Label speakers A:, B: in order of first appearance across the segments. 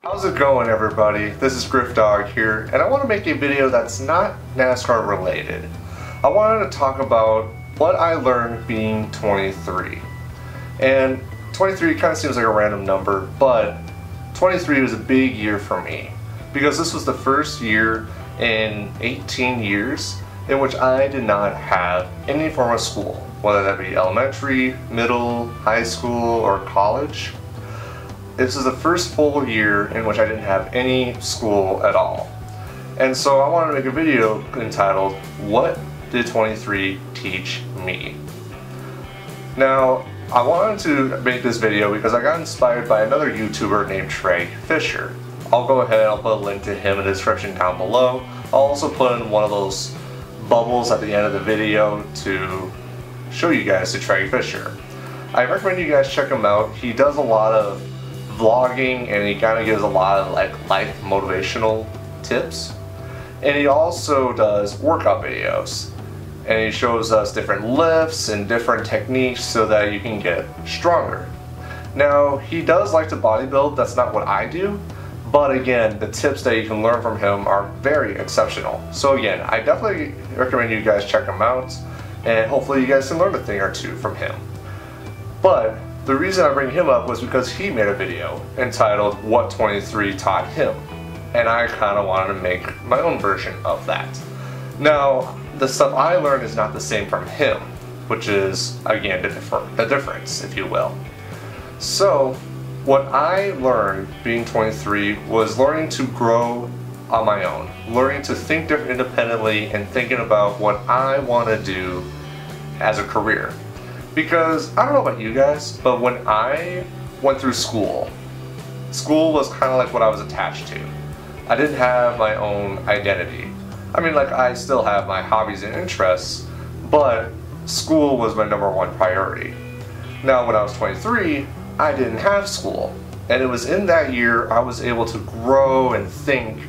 A: How's it going, everybody? This is Griffdawg here, and I want to make a video that's not NASCAR related. I wanted to talk about what I learned being 23. And 23 kind of seems like a random number, but 23 was a big year for me because this was the first year in 18 years in which I did not have any form of school, whether that be elementary, middle, high school, or college. This is the first full year in which I didn't have any school at all. And so I wanted to make a video entitled, What Did 23 Teach Me? Now, I wanted to make this video because I got inspired by another YouTuber named Trey Fisher. I'll go ahead, I'll put a link to him in the description down below. I'll also put in one of those bubbles at the end of the video to show you guys to Trey Fisher. I recommend you guys check him out. He does a lot of vlogging and he kind of gives a lot of life motivational tips. And he also does workout videos. And he shows us different lifts and different techniques so that you can get stronger. Now, he does like to bodybuild. That's not what I do. But again, the tips that you can learn from him are very exceptional. So again, I definitely recommend you guys check him out. And hopefully you guys can learn a thing or two from him. But the reason I bring him up was because he made a video entitled What 23 Taught Him. And I kind of wanted to make my own version of that. Now, the stuff I learned is not the same from him, which is, again, the difference, if you will. So, what I learned being 23 was learning to grow on my own, learning to think independently and thinking about what I want to do as a career. Because, I don't know about you guys, but when I went through school was kind of like what I was attached to. I didn't have my own identity. I mean, like, I still have my hobbies and interests, but school was my #1 priority. Now, when I was 23, I didn't have school. And it was in that year I was able to grow and think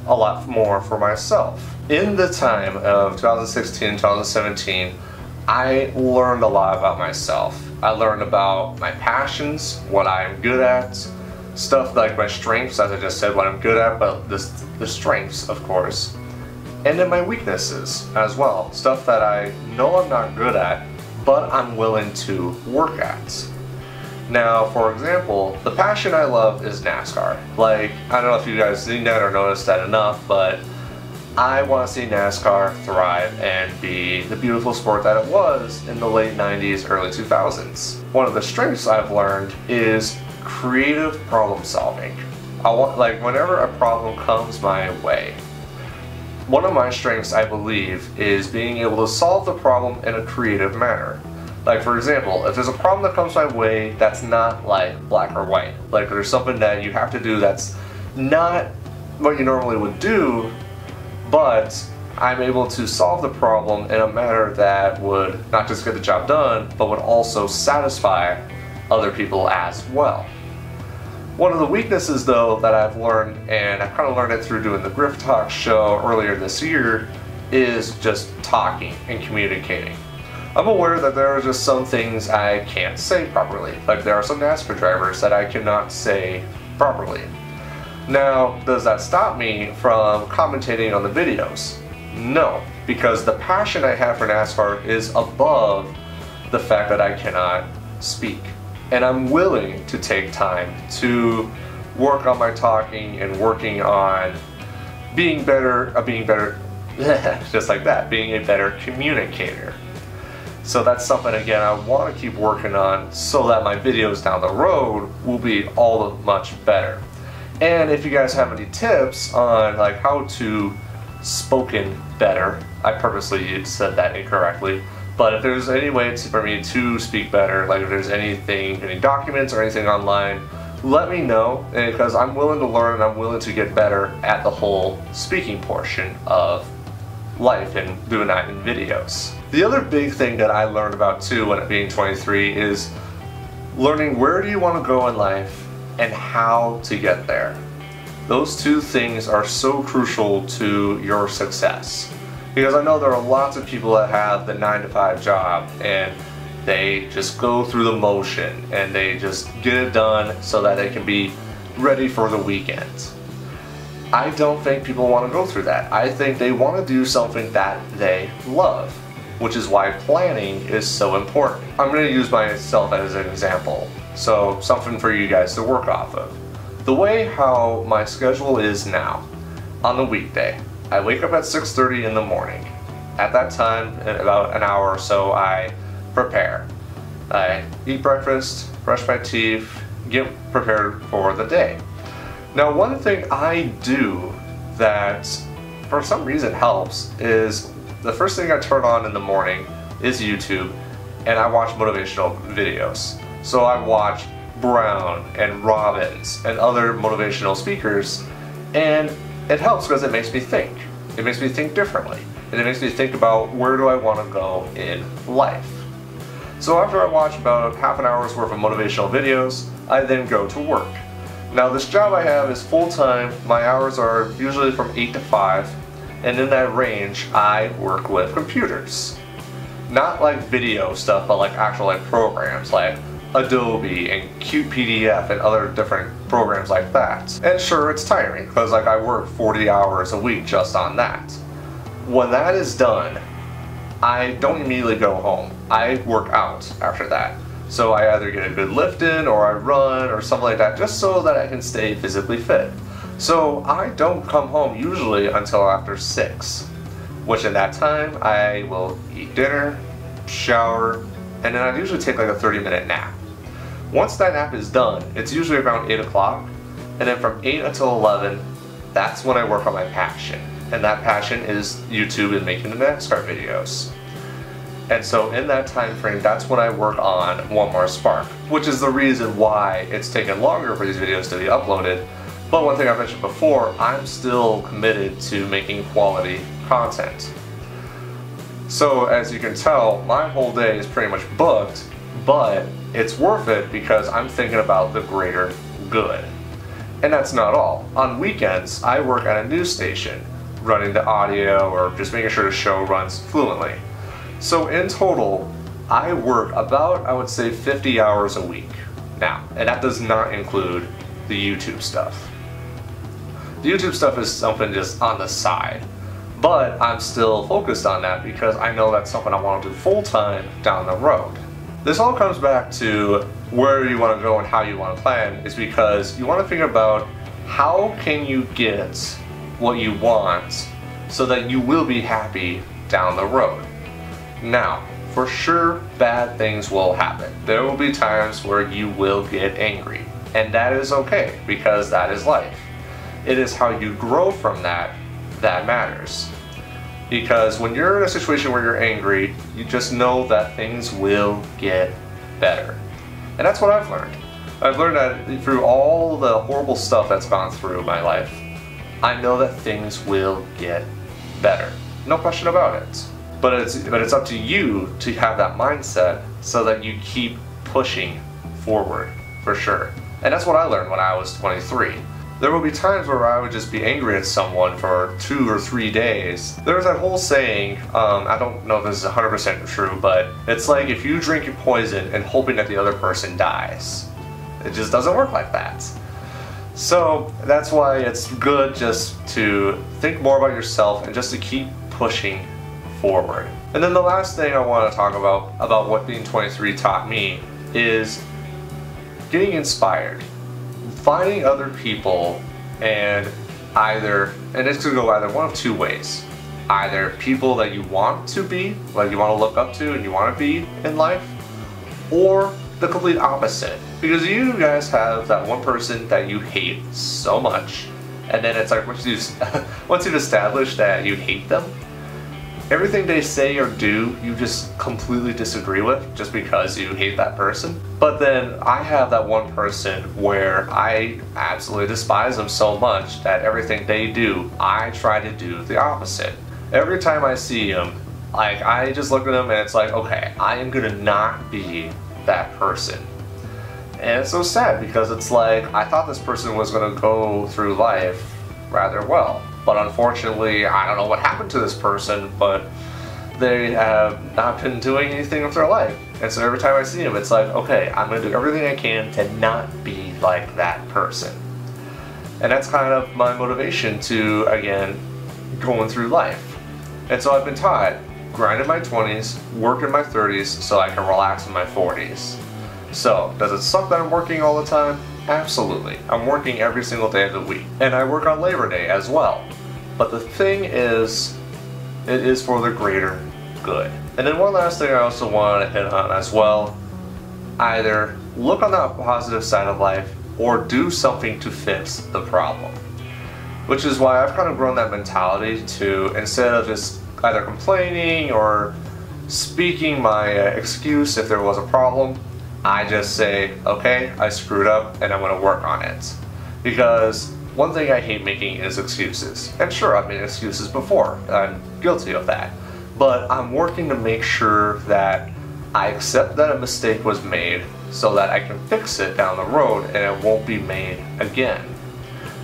A: a lot more for myself. In the time of 2016, 2017, I learned a lot about myself. I learned about my passions, what I'm good at, stuff like my strengths, as I just said, what I'm good at, but the strengths, of course. And then my weaknesses as well, stuff that I know I'm not good at, but I'm willing to work at. Now, for example, the passion I love is NASCAR. Like, I don't know if you guys seen that or noticed that enough, but I want to see NASCAR thrive and be the beautiful sport that it was in the late 90s, early 2000s. One of the strengths I've learned is creative problem solving. Whenever a problem comes my way, one of my strengths, I believe, is being able to solve the problem in a creative manner. Like, for example, if there's a problem that comes my way that's not like black or white, like there's something that you have to do that's not what you normally would do, but I'm able to solve the problem in a manner that would not just get the job done, but would also satisfy other people as well. One of the weaknesses, though, that I've learned, and I kind of learned it through doing the Griffdawg show earlier this year, is just talking and communicating. I'm aware that there are just some things I can't say properly. Like, there are some NASCAR drivers that I cannot say properly. Now, does that stop me from commentating on the videos? No, because the passion I have for NASCAR is above the fact that I cannot speak. And I'm willing to take time to work on my talking and working on being better, just like that, being a better communicator. So that's something, again, I want to keep working on so that my videos down the road will be all that much better. And if you guys have any tips on like how to spoken better, I purposely said that incorrectly, but if there's any way for me to speak better, like if there's anything, any documents or anything online, let me know, because I'm willing to learn and I'm willing to get better at the whole speaking portion of life and doing that in videos. The other big thing that I learned about too when being 23 is learning where do you want to go in life and how to get there. Those two things are so crucial to your success. Because I know there are lots of people that have the 9-to-5 job and they just go through the motion and they just get it done so that they can be ready for the weekend. I don't think people want to go through that. I think they want to do something that they love, which is why planning is so important. I'm going to use myself as an example, so something for you guys to work off of. The way how my schedule is now, on the weekday, I wake up at 6:30 in the morning. At that time, in about an hour or so, I prepare. I eat breakfast, brush my teeth, get prepared for the day. Now, one thing I do that for some reason helps is the first thing I turn on in the morning is YouTube, and I watch motivational videos. So I watch Brown and Robbins and other motivational speakers, and it helps because it makes me think. It makes me think differently, and it makes me think about where do I want to go in life. So after I watch about half an hour's worth of motivational videos, I then go to work. Now, this job I have is full-time. My hours are usually from 8 to 5, and in that range I work with computers. Not like video stuff, but like actual like programs like Adobe and QPDF and other different programs like that. And sure, it's tiring because like I work 40 hours a week just on that. When that is done, I don't immediately go home. I work out after that. So I either get a good lift in or I run or something like that just so that I can stay physically fit. So I don't come home usually until after 6, which in that time I will eat dinner, shower, and then I usually take like a 30-minute nap. Once that nap is done, it's usually around 8 o'clock, and then from 8 until 11, that's when I work on my passion. And that passion is YouTube and making the NASCAR videos. And so in that time frame, that's when I work on One More Spark, which is the reason why it's taken longer for these videos to be uploaded. But one thing I mentioned before, I'm still committed to making quality content. So as you can tell, my whole day is pretty much booked, but it's worth it because I'm thinking about the greater good. And that's not all. On weekends, I work at a news station, running the audio or just making sure the show runs fluently. So in total, I work about, I would say, 50 hours a week now, and that does not include the YouTube stuff. The YouTube stuff is something just on the side, but I'm still focused on that because I know that's something I want to do full-time down the road. This all comes back to where you want to go and how you want to plan, is because you want to think about how can you get what you want so that you will be happy down the road. Now, for sure, bad things will happen. There will be times where you will get angry, and that is okay because that is life. It is how you grow from that that matters. Because when you're in a situation where you're angry, you just know that things will get better. And that's what I've learned. I've learned that through all the horrible stuff that's gone through my life, I know that things will get better. No question about it. But it's up to you to have that mindset so that you keep pushing forward, for sure. And that's what I learned when I was 23. There will be times where I would just be angry at someone for 2 or 3 days. There's that whole saying, I don't know if this is 100% true, but it's like if you drink poison and hoping that the other person dies. It just doesn't work like that. So that's why it's good just to think more about yourself and just to keep pushing forward. And then the last thing I want to talk about what being 23 taught me, is getting inspired. Finding other people and it's going to go either one of two ways. Either people that you want to be, like you want to look up to and you want to be in life, or the complete opposite. Because you guys have that one person that you hate so much, and then it's like once you've established that you hate them, everything they say or do, you just completely disagree with just because you hate that person. But then I have that one person where I absolutely despise them so much that everything they do, I try to do the opposite. Every time I see them, like I just look at them and it's like, okay, I am gonna not be that person. And it's so sad because it's like, I thought this person was gonna go through life rather well. But unfortunately, I don't know what happened to this person, but they have not been doing anything with their life. And so every time I see them, it's like, okay, I'm going to do everything I can to not be like that person. And that's kind of my motivation to, again, going through life. And so I've been taught, grind in my 20s, work in my 30s, so I can relax in my 40s. So, does it suck that I'm working all the time? Absolutely. I'm working every single day of the week. And I work on Labor Day as well. But the thing is, it is for the greater good. And then one last thing I also want to hit on as well, either look on the positive side of life or do something to fix the problem. Which is why I've kind of grown that mentality to, instead of just either complaining or speaking my excuse if there was a problem, I just say, okay, I screwed up and I'm going to work on it. Because one thing I hate making is excuses. And sure, I've made excuses before. I'm guilty of that. But I'm working to make sure that I accept that a mistake was made so that I can fix it down the road and it won't be made again.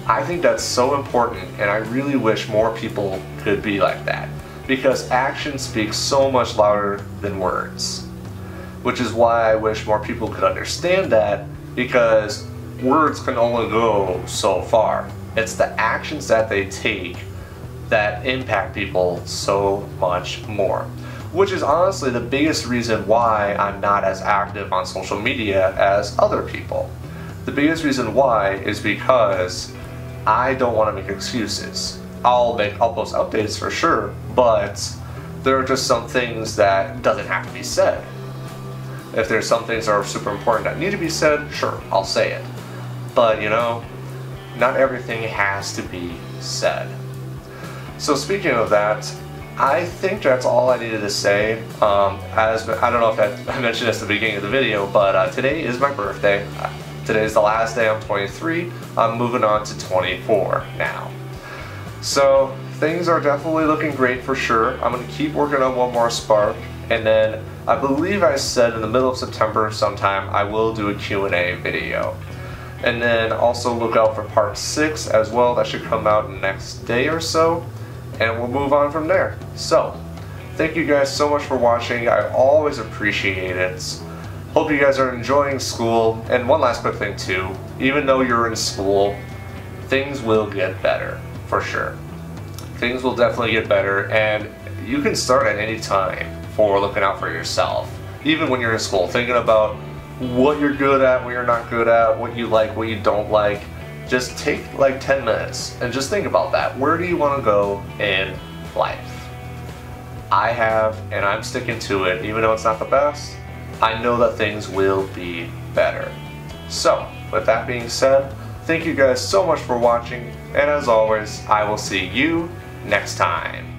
A: I think that's so important, and I really wish more people could be like that. Because action speaks so much louder than words. Which is why I wish more people could understand that, because words can only go so far. It's the actions that they take that impact people so much more. Which is honestly the biggest reason why I'm not as active on social media as other people. The biggest reason why is because I don't want to make excuses. I'll post updates for sure, but there are just some things that doesn't have to be said. If there's some things that are super important that need to be said, sure, I'll say it. But you know, not everything has to be said. So speaking of that, I think that's all I needed to say. I don't know if I mentioned this at the beginning of the video, but today is my birthday. Today is the last day. I'm 23. I'm moving on to 24 now. So things are definitely looking great for sure. I'm going to keep working on one more Spark, and then I believe I said in the middle of September sometime I will do a Q&A video. And then also look out for part 6 as well. That should come out next day or so. And we'll move on from there. So, thank you guys so much for watching. I always appreciate it. Hope you guys are enjoying school. And one last quick thing too, even though you're in school, things will get better, for sure. Things will definitely get better, and you can start at any time for looking out for yourself. Even when you're in school, thinking about what you're good at, what you're not good at, what you like, what you don't like. Just take like 10 minutes and just think about that. Where do you want to go in life? I have, and I'm sticking to it, even though it's not the best. I know that things will be better. So, with that being said, thank you guys so much for watching, and as always, I will see you next time.